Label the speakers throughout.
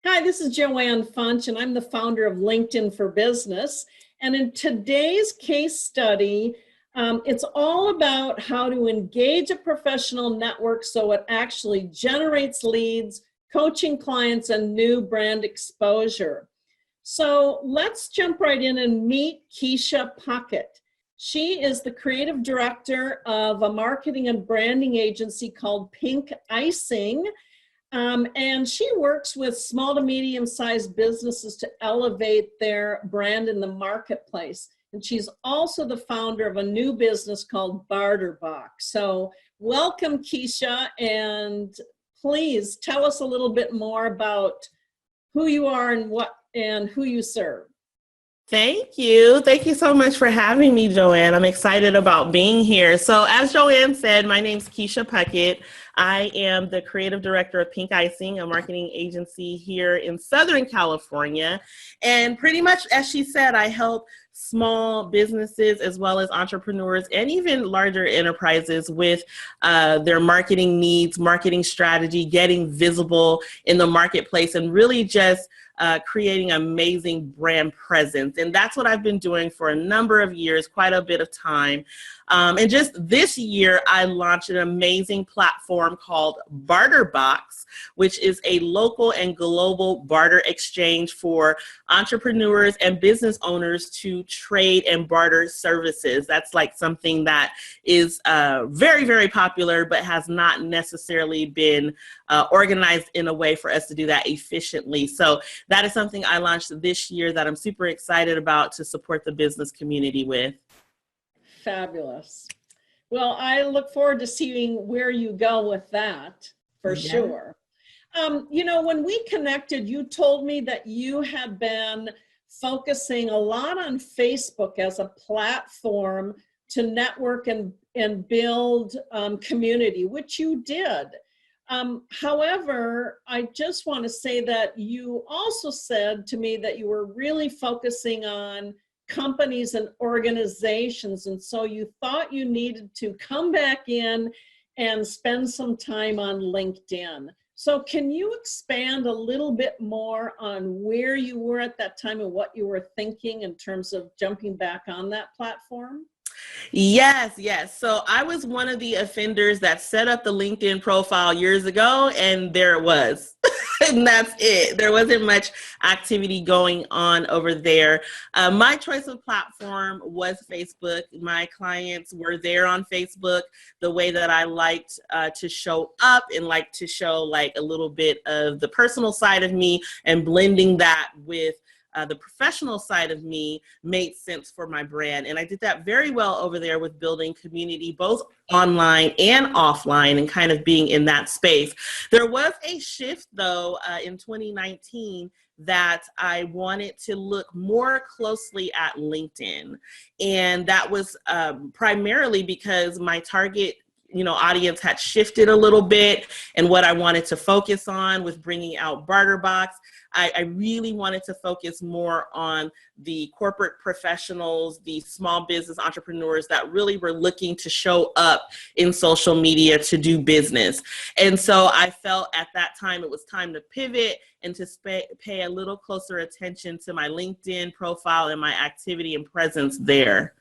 Speaker 1: Hi, this is Joanne Funch, and I'm the founder of LinkedIn for Business. And in today's case study, it's all about how to engage a professional network so it actually generates leads, coaching clients, and new brand exposure. So let's jump right in and meet KISA Puckett. She is the creative director of a marketing and branding agency called Pink Icing. And she works with small to medium-sized businesses to elevate their brand in the marketplace. And she's also the founder of a new business called Barter Box. So welcome, KISA, and please tell us a little bit more about who you are and who you serve.
Speaker 2: Thank you. Thank you so much for having me, Joanne. I'm excited about being here. So as Joanne said, my name's KISA Puckett. I am the creative director of Pink Icing, a marketing agency here in Southern California. And pretty much, as she said, I help small businesses as well as entrepreneurs and even larger enterprises with their marketing needs, marketing strategy, getting visible in the marketplace, and really just creating amazing brand presence. And that's what I've been doing for a number of years, quite a bit of time. And just this year, I launched an amazing platform called Barter Box, which is a local and global barter exchange for entrepreneurs and business owners to trade and barter services. That's like something that is very, very popular, but has not necessarily been organized in a way for us to do that efficiently. So that is something I launched this year that I'm super excited about to support the business community with.
Speaker 1: Fabulous. Well, I look forward to seeing where you go with that for sure. When we connected, you told me that you had been focusing a lot on Facebook as a platform to network and build community, which you did. However, I just want to say that you also said to me that you were really focusing on companies and organizations, and so you thought you needed to come back in and spend some time on LinkedIn. So can you expand a little bit more on where you were at that time and what you were thinking in terms of jumping back on that platform?
Speaker 2: Yes. So I was one of the offenders that set up the LinkedIn profile years ago, and there it was. And that's it. There wasn't much activity going on over there. My choice of platform was Facebook. My clients were there on Facebook the way that I liked to show up and like to show like a little bit of the personal side of me, and blending that with the professional side of me made sense for my brand. And I did that very well over there with building community, both online and offline, and kind of being in that space. There was a shift though in 2019 that I wanted to look more closely at LinkedIn. And that was primarily because my target audience had shifted a little bit, and what I wanted to focus on with bringing out Barter Box. I really wanted to focus more on the corporate professionals, the small business entrepreneurs that really were looking to show up in social media to do business. And so I felt at that time it was time to pivot and to pay a little closer attention to my LinkedIn profile and my activity and presence there.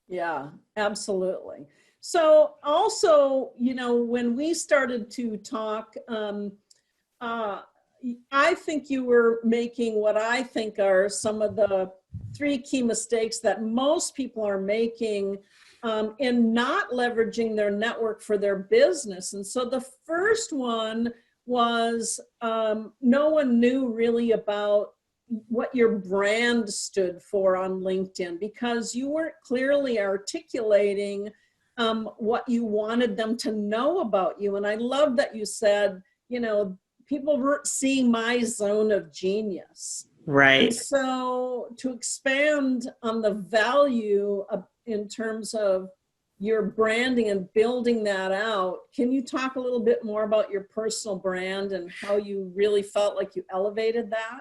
Speaker 1: Yeah, absolutely. So also, when we started to talk, I think you were making what I think are some of the three key mistakes that most people are making in not leveraging their network for their business. And so the first one was no one knew really about what your brand stood for on LinkedIn, because you weren't clearly articulating what you wanted them to know about you. And I love that you said, people weren't seeing my zone of genius.
Speaker 2: Right.
Speaker 1: And so to expand on the value in terms of your branding and building that out, can you talk a little bit more about your personal brand and how you really felt like you elevated that?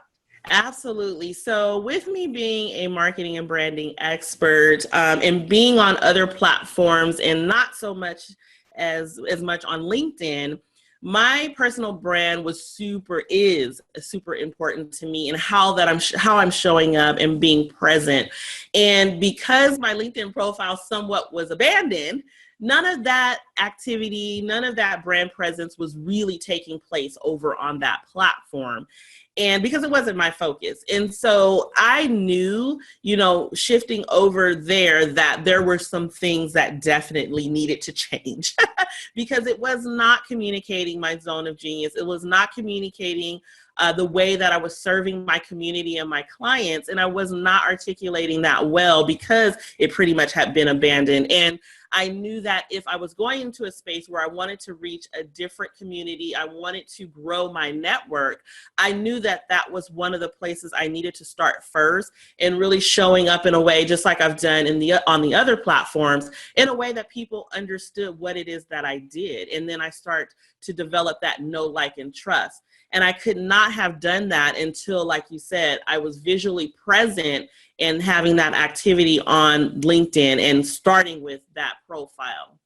Speaker 2: Absolutely. So with me being a marketing and branding expert and being on other platforms and not so much as much on LinkedIn, my personal brand is super important to me, and how I'm showing up and being present. And because my LinkedIn profile somewhat was abandoned, none of that activity, none of that brand presence was really taking place over on that platform. And because it wasn't my focus. And so I knew, shifting over there, that there were some things that definitely needed to change because it was not communicating my zone of genius. It was not communicating the way that I was serving my community and my clients. And I was not articulating that well because it pretty much had been abandoned. And I knew that if I was going into a space where I wanted to reach a different community, I wanted to grow my network, I knew that that was one of the places I needed to start first, and really showing up in a way, just like I've done on the other platforms, in a way that people understood what it is that I did. And then I start to develop that know, like, and trust. And I could not have done that until, like you said, I was visually present and having that activity on LinkedIn and starting with that profile.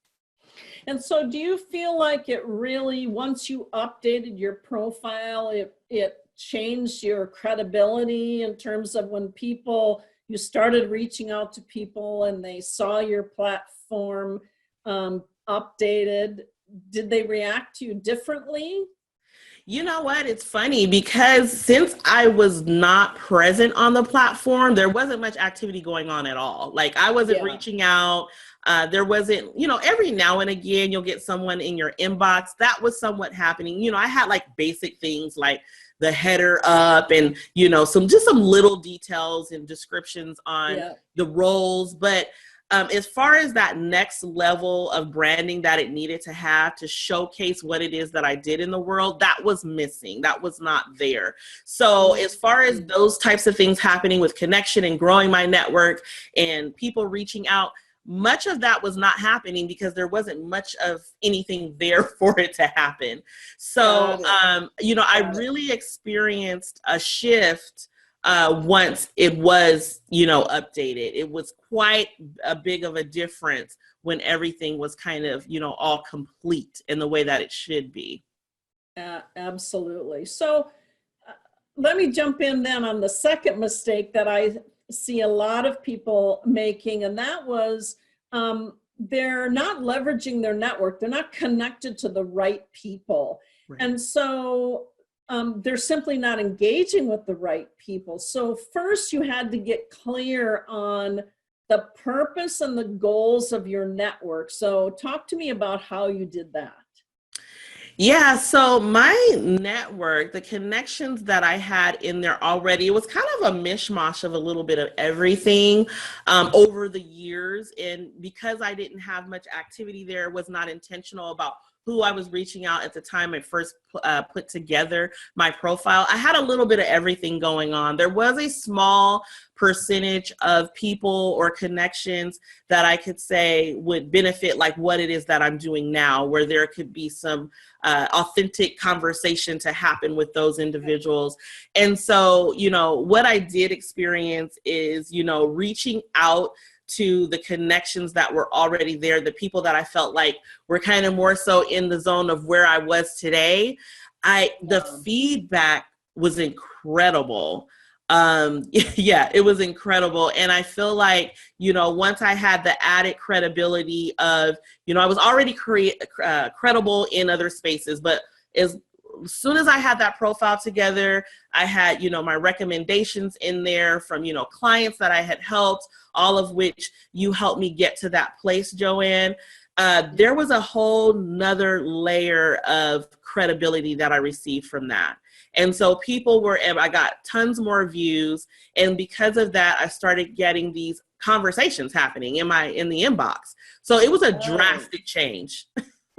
Speaker 1: And so do you feel like it really, once you updated your profile, it changed your credibility in terms of when you started reaching out to people and they saw your platform updated, did they react to you differently?
Speaker 2: You know what? It's funny because since I was not present on the platform, there wasn't much activity going on at all. Like, I wasn't reaching out. There wasn't, every now and again, you'll get someone in your inbox. That was somewhat happening. I had like basic things like the header up and, some little details and descriptions on the roles. But as far as that next level of branding that it needed to have to showcase what it is that I did in the world, that was missing. That was not there. So as far as those types of things happening with connection and growing my network and people reaching out, much of that was not happening because there wasn't much of anything there for it to happen. So, I really experienced a shift once it was, updated. It was quite a big of a difference when everything was kind of, all complete in the way that it should be.
Speaker 1: Absolutely. So let me jump in then on the second mistake that I see a lot of people making, and that was they're not leveraging their network. They're not connected to the right people. Right. And so they're simply not engaging with the right people. So first you had to get clear on the purpose and the goals of your network. So talk to me about how you did that.
Speaker 2: Yeah, so my network, the connections that I had in there already, it was kind of a mishmash of a little bit of everything over the years. And because I didn't have much activity there, was not intentional about who I was reaching out at the time I first put together my profile, I had a little bit of everything going on. There was a small percentage of people or connections that I could say would benefit like what it is that I'm doing now, where there could be some authentic conversation to happen with those individuals. And so, what I did experience is, reaching out to the connections that were already there, the people that I felt like were kind of more so in the zone of where I was today. The feedback was incredible. Yeah, it was incredible. And I feel like, once I had the added credibility of, I was already credible in other spaces, but as soon as I had that profile together, I had, my recommendations in there from, clients that I had helped, all of which you helped me get to that place, Joanne. There was a whole nother layer of credibility that I received from that. And so I got tons more views. And because of that, I started getting these conversations happening in the inbox. So it was a drastic change.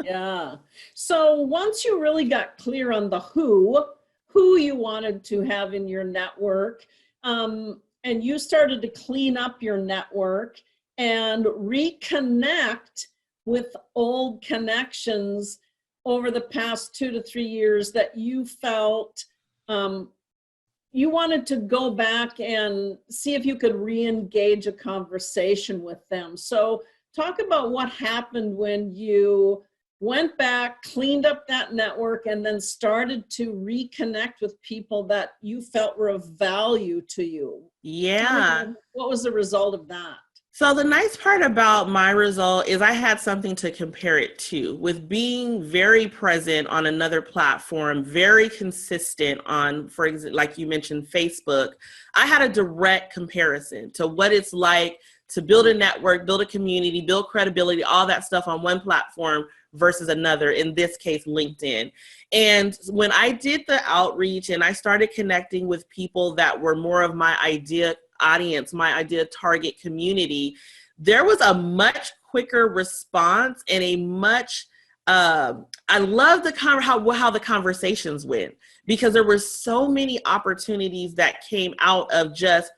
Speaker 1: Yeah. So once you really got clear on the who you wanted to have in your network, and you started to clean up your network and reconnect with old connections over the past 2 to 3 years that you felt you wanted to go back and see if you could re-engage a conversation with them. So talk about what happened when you went back, cleaned up that network, and then started to reconnect with people that you felt were of value to you.
Speaker 2: Yeah.
Speaker 1: What was the result of that?
Speaker 2: So the nice part about my result is I had something to compare it to. With being very present on another platform, very consistent on, for example, like you mentioned, Facebook, I had a direct comparison to what it's like to build a network, build a community, build credibility, all that stuff on one platform versus another, in this case, LinkedIn. And when I did the outreach and I started connecting with people that were more of my idea audience, my idea target community, there was a much quicker response and a much, I love how the conversations went, because there were so many opportunities that came out of just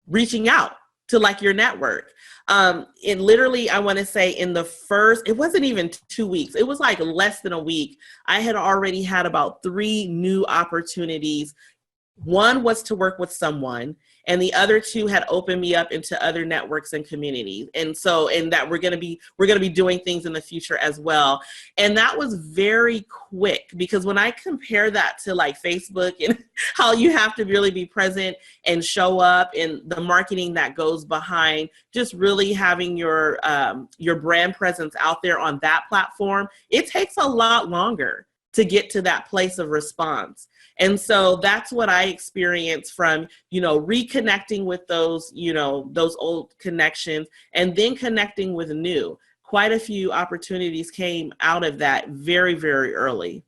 Speaker 2: reaching out to like your network. It literally, I want to say in the first, it wasn't even 2 weeks. It was like less than a week. I had already had about 3 new opportunities. One was to work with someone, and the other 2 had opened me up into other networks and communities. And so, and that we're going to be doing things in the future as well. And that was very quick, because when I compare that to like Facebook and how you have to really be present and show up, and the marketing that goes behind just really having your brand presence out there on that platform, it takes a lot longer to get to that place of response. And so that's what I experienced from, reconnecting with those, those old connections, and then connecting with new. Quite a few opportunities came out of that very, very early.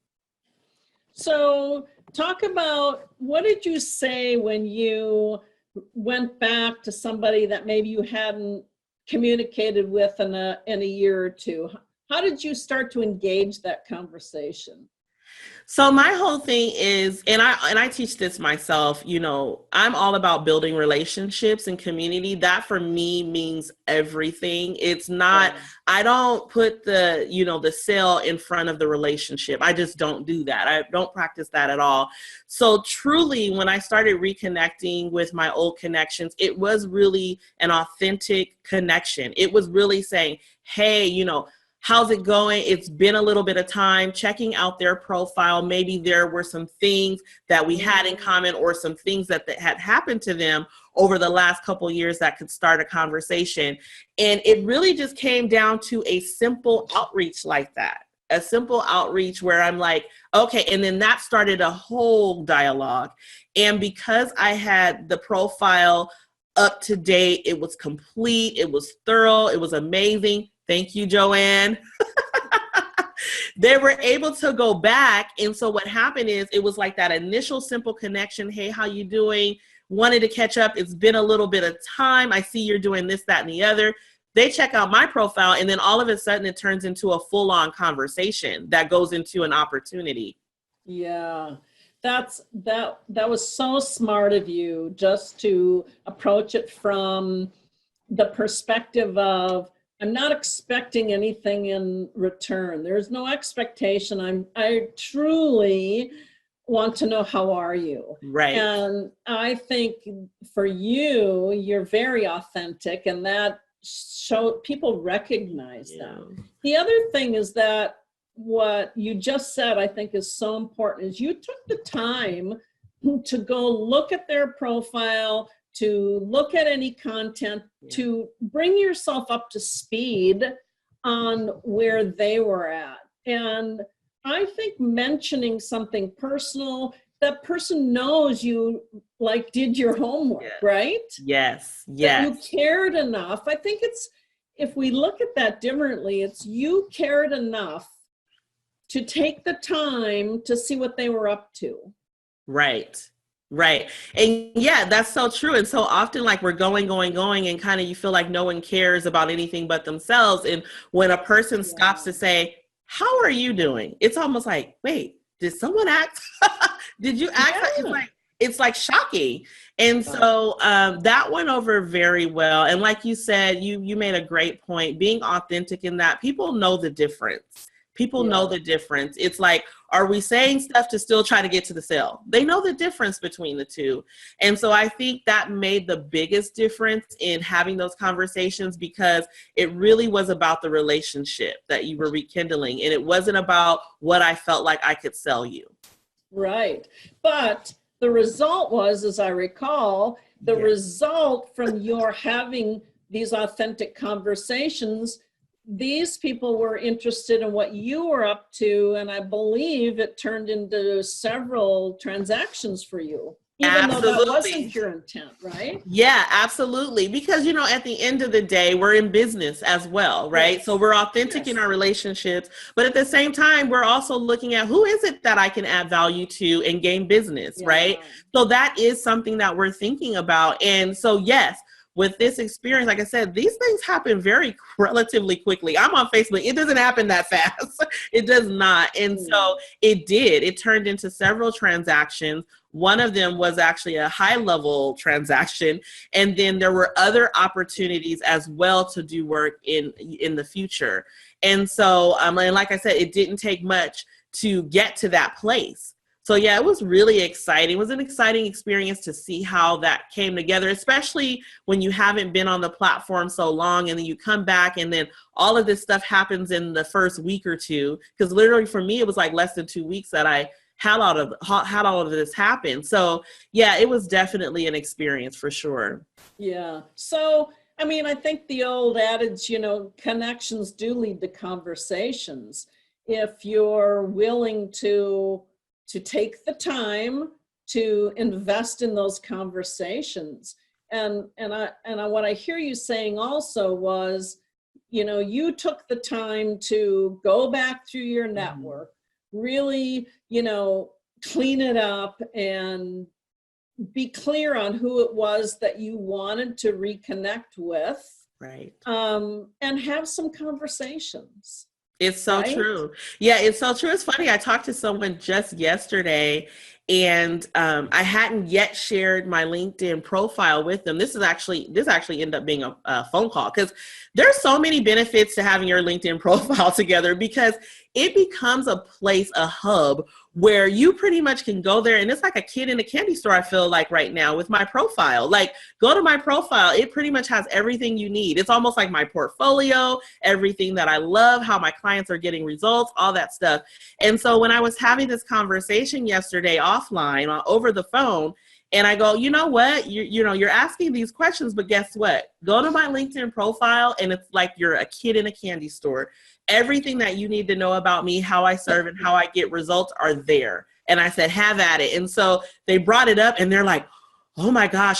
Speaker 1: So talk about, what did you say when you went back to somebody that maybe you hadn't communicated with in a year or two? How did you start to engage that conversation?
Speaker 2: So my whole thing is, and I teach this myself, I'm all about building relationships and community. That for me means everything. It's not, I don't put the sale in front of the relationship. I just don't do that. I don't practice that at all. So truly, when I started reconnecting with my old connections, it was really an authentic connection. It was really saying, hey, how's it going? It's been a little bit of time, checking out their profile. Maybe there were some things that we had in common, or some things that had happened to them over the last couple of years that could start a conversation. And it really just came down to a simple outreach like that. A simple outreach where I'm like, okay, and then that started a whole dialogue. And because I had the profile up to date, it was complete, it was thorough, it was amazing. Thank you, Joanne. They were able to go back. And so what happened is, it was like that initial simple connection. Hey, how you doing? Wanted to catch up. It's been a little bit of time. I see you're doing this, that, and the other. They check out my profile, and then all of a sudden it turns into a full-on conversation that goes into an opportunity.
Speaker 1: Yeah. That was so smart of you, just to approach it from the perspective of, I'm not expecting anything in return. There's no expectation. I truly want to know, how are you?
Speaker 2: Right.
Speaker 1: And I think for you, you're very authentic, and that people recognize that. The other thing is that what you just said, I think, is so important, is you took the time to go look at their profile, to look at any content, to bring yourself up to speed on where they were at. And I think mentioning something personal, that person knows you did your homework, right?
Speaker 2: Yes.
Speaker 1: That you cared enough. I think if we look at that differently, it's you cared enough to take the time to see what they were up to.
Speaker 2: Right. And that's so true. And so often, we're going, and kind of you feel like no one cares about anything but themselves. And when a person stops to say, how are you doing? It's almost like, wait, did someone ask? Did you ask? It's like shocking. And so that went over very well. And like you said, you made a great point, being authentic in that people know the difference. People
Speaker 1: Yeah.
Speaker 2: know the difference. It's like, are we saying stuff to still try to get to the sale? They know the difference between the two. And so I think that made the biggest difference in having those conversations, because it really was about the relationship that you were rekindling. And it wasn't about what I felt like I could sell you.
Speaker 1: Right. But the result was, as I recall, the
Speaker 2: Yeah.
Speaker 1: result from your having these authentic conversations, these people were interested in what you were up to, and I believe it turned into several transactions for you, even though that wasn't your intent, right?
Speaker 2: Yeah, absolutely. Because, you know, at the end of the day, we're in business as well, right?
Speaker 1: Yes.
Speaker 2: So we're authentic
Speaker 1: Yes.
Speaker 2: in our relationships, but at the same time, we're also looking at who is it that I can add value to and gain business, right? So that is something that we're thinking about. And so, yes, with this experience, like I said, these things happen very relatively quickly. I'm on Facebook. It doesn't happen that fast. It does not. And so it did. It turned into several transactions. One of them was actually a high level transaction. And then there were other opportunities as well to do work in the future. And so, and like I said, it didn't take much to get to that place. So yeah, it was really exciting. It was an exciting experience to see how that came together, especially when you haven't been on the platform so long and then you come back and then all of this stuff happens in the first week or two. Because literally for me, it was like less than 2 weeks that I had all of this happen. So yeah, it was definitely an experience for sure.
Speaker 1: Yeah. So, I mean, I think the old adage, you know, connections do lead to conversations. If you're willing to take the time to invest in those conversations. And what I hear you saying also was, you know, you took the time to go back through your network, really, you know, clean it up and be clear on who it was that you wanted to reconnect with.
Speaker 2: Right.
Speaker 1: And have some conversations.
Speaker 2: It's so true. Yeah, it's so true. It's funny. I talked to someone just yesterday, and I hadn't yet shared my LinkedIn profile with them. This actually ended up being a phone call, because there's so many benefits to having your LinkedIn profile together, because it becomes a place, a hub where you pretty much can go there. And it's like a kid in a candy store, I feel like right now with my profile. Like, go to my profile. It pretty much has everything you need. It's almost like my portfolio, everything that I love, how my clients are getting results, all that stuff. And so when I was having this conversation yesterday offline over the phone, and I go, you know what, you're asking these questions, but guess what? Go to my LinkedIn profile, and it's like you're a kid in a candy store. Everything that you need to know about me, how I serve and how I get results are there. And I said, have at it. And so they brought it up, and they're like, oh my gosh,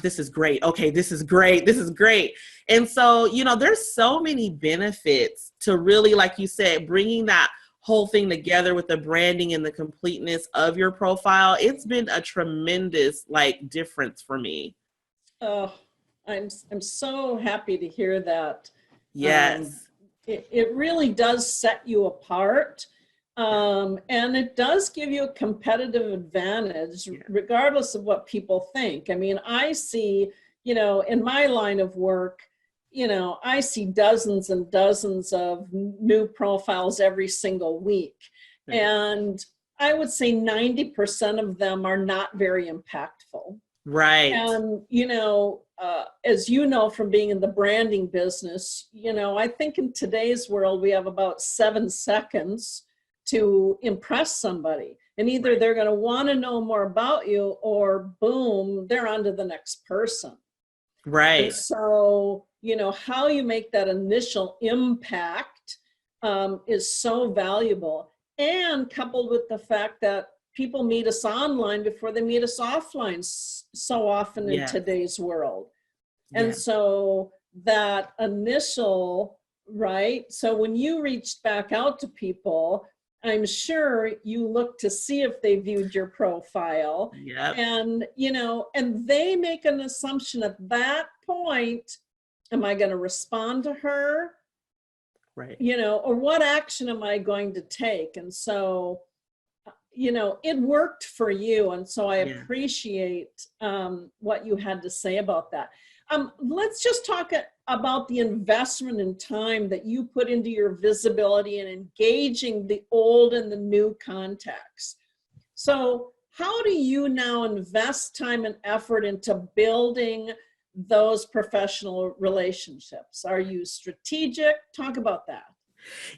Speaker 2: this is great. Okay, this is great. And so, you know, there's so many benefits to really, like you said, bringing that whole thing together with the branding and the completeness of your profile. It's been a tremendous difference for me.
Speaker 1: Oh, I'm so happy to hear that.
Speaker 2: Yes.
Speaker 1: It really does set you apart. And it does give you a competitive advantage, regardless of what people think. I mean, I see, you know, in my line of work, you know, I see dozens and dozens of new profiles every single week. And I would say 90% of them are not very impactful.
Speaker 2: Right.
Speaker 1: And, you know, as you know, from being in the branding business, you know, I think in today's world, we have about 7 seconds to impress somebody. And either they're going to want to know more about you, or boom, they're on to the next person.
Speaker 2: Right.
Speaker 1: And so, you know, how you make that initial impact is so valuable. And coupled with the fact that people meet us online before they meet us offline so often in today's world. And so that initial, right? So when you reached back out to people, I'm sure you looked to see if they viewed your profile. And, you know, and they make an assumption at that point, am I going to respond to her? Right. You know, or what action am I going to take? And so, you know, it worked for you. And so I appreciate what you had to say about that. Let's just talk about the investment in time that you put into your visibility and engaging the old and the new contacts. So how do you now invest time and effort into building those professional relationships? Are you strategic? Talk about that.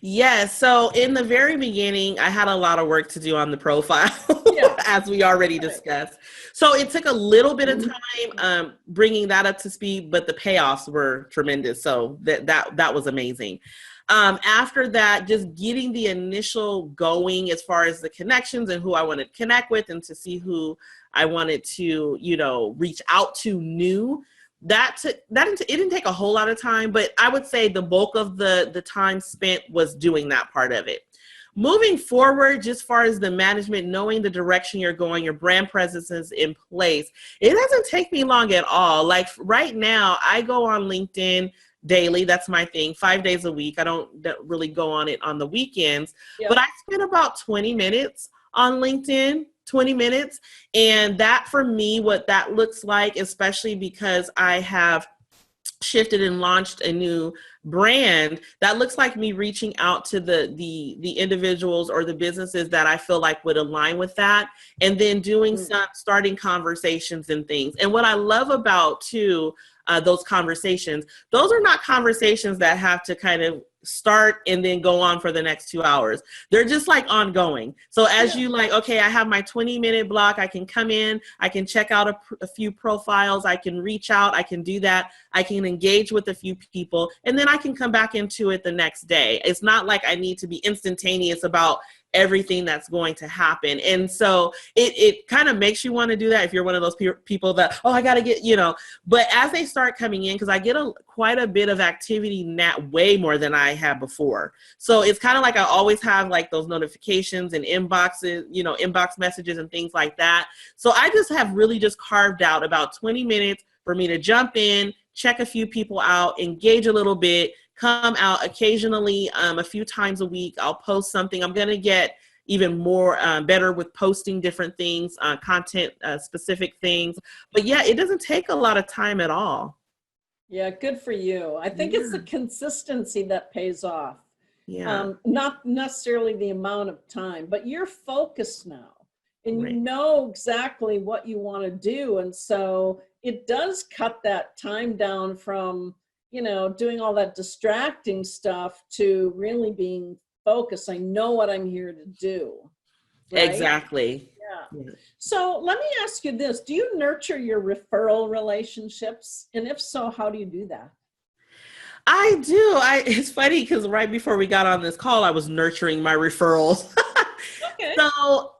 Speaker 2: Yes. So in the very beginning, I had a lot of work to do on the profile,
Speaker 1: Yeah.
Speaker 2: as we already discussed. So it took a little bit of time bringing that up to speed, but the payoffs were tremendous. So that was amazing. After that, just getting the initial going as far as the connections and who I wanted to connect with and to see who I wanted to, reach out to new. It didn't take a whole lot of time, but I would say the bulk of the time spent was doing that part of it. Moving forward, just far as the management, knowing the direction you're going, your brand presence is in place, it doesn't take me long at all. Like right now, I go on LinkedIn daily. That's my thing, 5 days a week. I don't really go on it on the weekends, but I spend about 20 minutes on LinkedIn. 20 minutes. And that for me, what that looks like, especially because I have shifted and launched a new brand, that looks like me reaching out to the individuals or the businesses that I feel like would align with that, and then doing starting conversations and things. And what I love about too, those conversations, those are not conversations that have to kind of start and then go on for the next 2 hours. They're just like ongoing. So as you okay, I have my 20-minute block. I can come in, I can check out a few profiles, I can reach out, I can do that. I can engage with a few people, and then I can come back into it the next day. It's not like I need to be instantaneous about everything that's going to happen. And so it kind of makes you want to do that if you're one of those people that, I got to get, but as they start coming in, because I get quite a bit of activity now, way more than I had before. So it's kind of like I always have like those notifications and inboxes, inbox messages and things like that. So I just have really just carved out about 20 minutes for me to jump in, check a few people out, engage a little bit, come out occasionally, a few times a week. I'll post something. I'm going to get even more better with posting different things, content specific things. But yeah, it doesn't take a lot of time at all.
Speaker 1: Yeah, good for you. I think it's the consistency that pays off.
Speaker 2: Yeah.
Speaker 1: Not necessarily the amount of time, but you're focused now and
Speaker 2: Right.
Speaker 1: you know exactly what you want to do. And so it does cut that time down from, doing all that distracting stuff to really being focused. I know what I'm here to do. Right?
Speaker 2: Exactly.
Speaker 1: Yeah. So let me ask you this. Do you nurture your referral relationships? And if so, how do you do that?
Speaker 2: I do. It's funny because right before we got on this call, I was nurturing my referrals.
Speaker 1: Okay.
Speaker 2: So,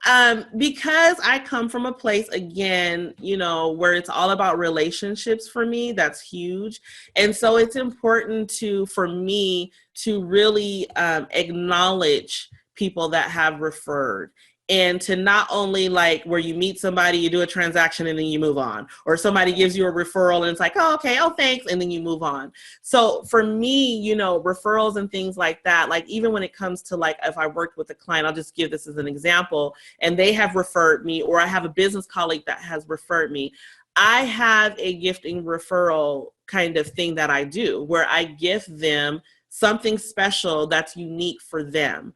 Speaker 2: because I come from a place, again, where it's all about relationships for me, that's huge. And so it's important for me to really acknowledge people that have referred. And to not only like where you meet somebody, you do a transaction and then you move on, or somebody gives you a referral and it's like, oh, okay, oh, thanks. And then you move on. So for me, referrals and things like that, like even when it comes to like, if I worked with a client, I'll just give this as an example, and they have referred me, or I have a business colleague that has referred me. I have a gifting referral kind of thing that I do where I gift them something special that's unique for them,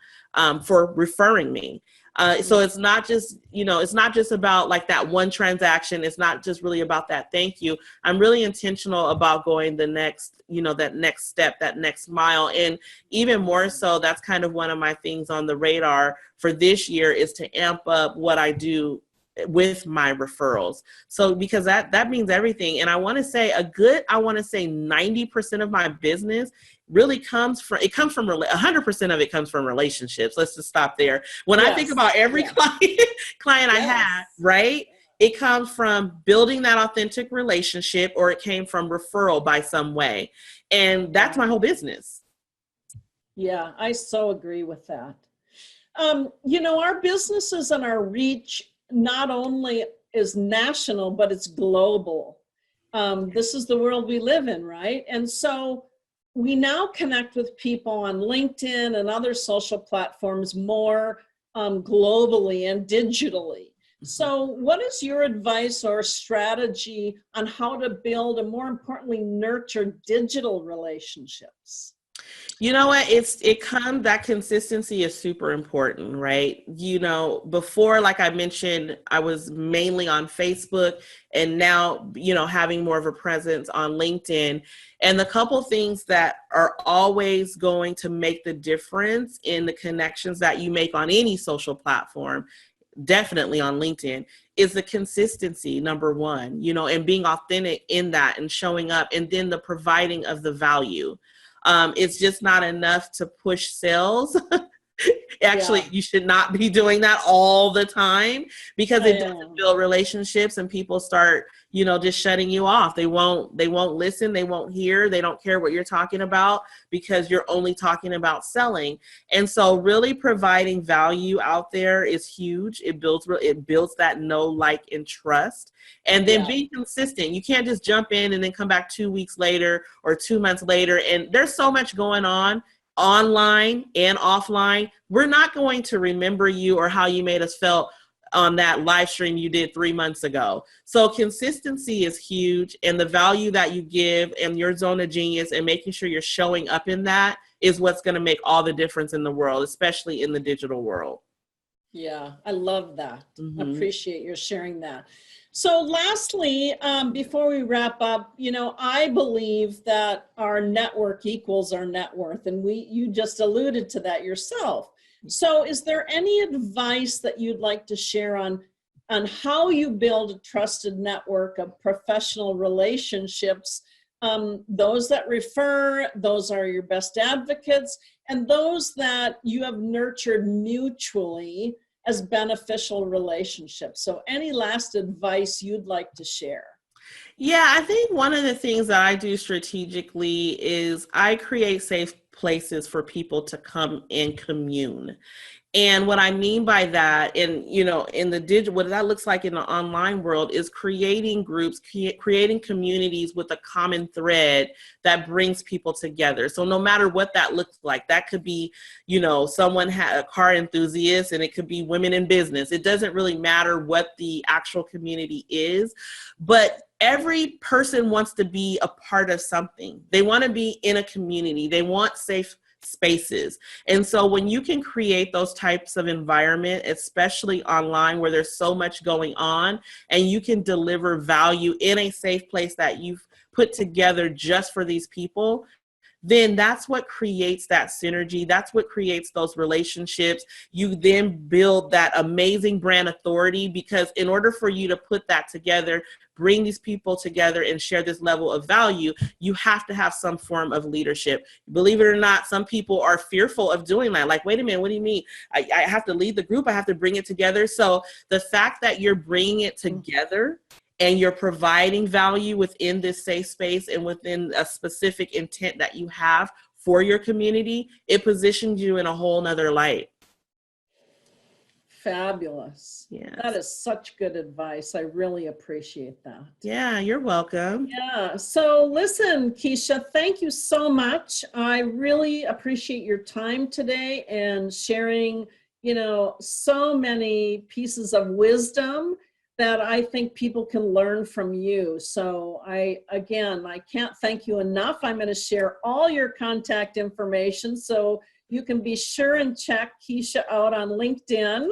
Speaker 2: for referring me. So it's not just, it's not just about like that one transaction. It's not just really about that thank you. I'm really intentional about going the next, that next step, that next mile. And even more so, that's kind of one of my things on the radar for this year is to amp up what I do with my referrals. So because that means everything. And I want to say 90% of my business really comes from 100% of it comes from relationships. Let's just stop there. When I think about every client I have, right? It comes from building that authentic relationship, or it came from referral by some way. And that's my whole business.
Speaker 1: Yeah, I so agree with that. Our businesses and our reach not only is national, but it's global. This is the world we live in, right? And so we now connect with people on LinkedIn and other social platforms more globally and digitally. So what is your advice or strategy on how to build and, more importantly, nurture digital relationships?
Speaker 2: You know what? That consistency is super important, right? You know, before, like I mentioned, I was mainly on Facebook, and now, you know, having more of a presence on LinkedIn. And the couple things that are always going to make the difference in the connections that you make on any social platform, definitely on LinkedIn, is the consistency, number one, you know, and being authentic in that and showing up, and then the providing of the value. It's just not enough to push sales. Actually,
Speaker 1: Yeah.
Speaker 2: you should not be doing that all the time, because it doesn't
Speaker 1: Yeah.
Speaker 2: build relationships, and people start, you know, just shutting you off. They won't listen, they won't hear, they don't care what you're talking about, because you're only talking about selling. And so really providing value out there is huge. It builds that know, like, and trust. And then
Speaker 1: Yeah.
Speaker 2: being consistent. You can't just jump in and then come back 2 weeks later or 2 months later. And there's so much going on online and offline. We're not going to remember you or how you made us felt on that live stream you did 3 months ago. So consistency is huge, and the value that you give and your zone of genius and making sure you're showing up in that is what's going to make all the difference in the world, especially in the digital world.
Speaker 1: Yeah, I love that.
Speaker 2: Mm-hmm.
Speaker 1: Appreciate your sharing that. So lastly, before we wrap up, you know, I believe that our network equals our net worth, and you just alluded to that yourself. So is there any advice that you'd like to share on how you build a trusted network of professional relationships? Those that refer, those are your best advocates, and those that you have nurtured mutually as beneficial relationships. So any last advice you'd like to share?
Speaker 2: Yeah, I think one of the things that I do strategically is I create safe places for people to come and commune. And what I mean by that, and you know, in the digital, what that looks like in the online world is creating groups, creating communities with a common thread that brings people together. So no matter what that looks like, that could be, you know, someone had a car enthusiast, and it could be women in business. It doesn't really matter what the actual community is, but every person wants to be a part of something. They want to be in a community. They want safe spaces. And so when you can create those types of environment, especially online where there's so much going on, and you can deliver value in a safe place that you've put together just for these people, then that's what creates that synergy. That's what creates those relationships. You then build that amazing brand authority, because in order for you to put that together, bring these people together and share this level of value, you have to have some form of leadership. Believe it or not, some people are fearful of doing that. Like, wait a minute, what do you mean? I have to lead the group. I have to bring it together. So the fact that you're bringing it together and you're providing value within this safe space and within a specific intent that you have for your community, it positions you in a whole nother light.
Speaker 1: Fabulous.
Speaker 2: Yes.
Speaker 1: That is such good advice. I really appreciate that.
Speaker 2: Yeah, you're welcome.
Speaker 1: Yeah. So listen, KISA, thank you so much. I really appreciate your time today and sharing, you know, so many pieces of wisdom that I think people can learn from you. So I can't thank you enough. I'm going to share all your contact information so you can be sure and check KISA out on LinkedIn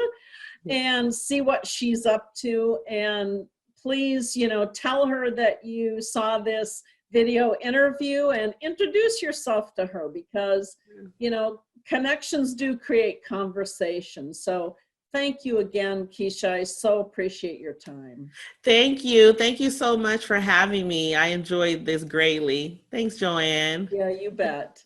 Speaker 1: and see what she's up to. And please, you know, tell her that you saw this video interview and introduce yourself to her, because, you know, connections do create conversation. So thank you again, KISA. I so appreciate your time.
Speaker 2: Thank you. Thank you so much for having me. I enjoyed this greatly. Thanks, Joanne.
Speaker 1: Yeah, you bet.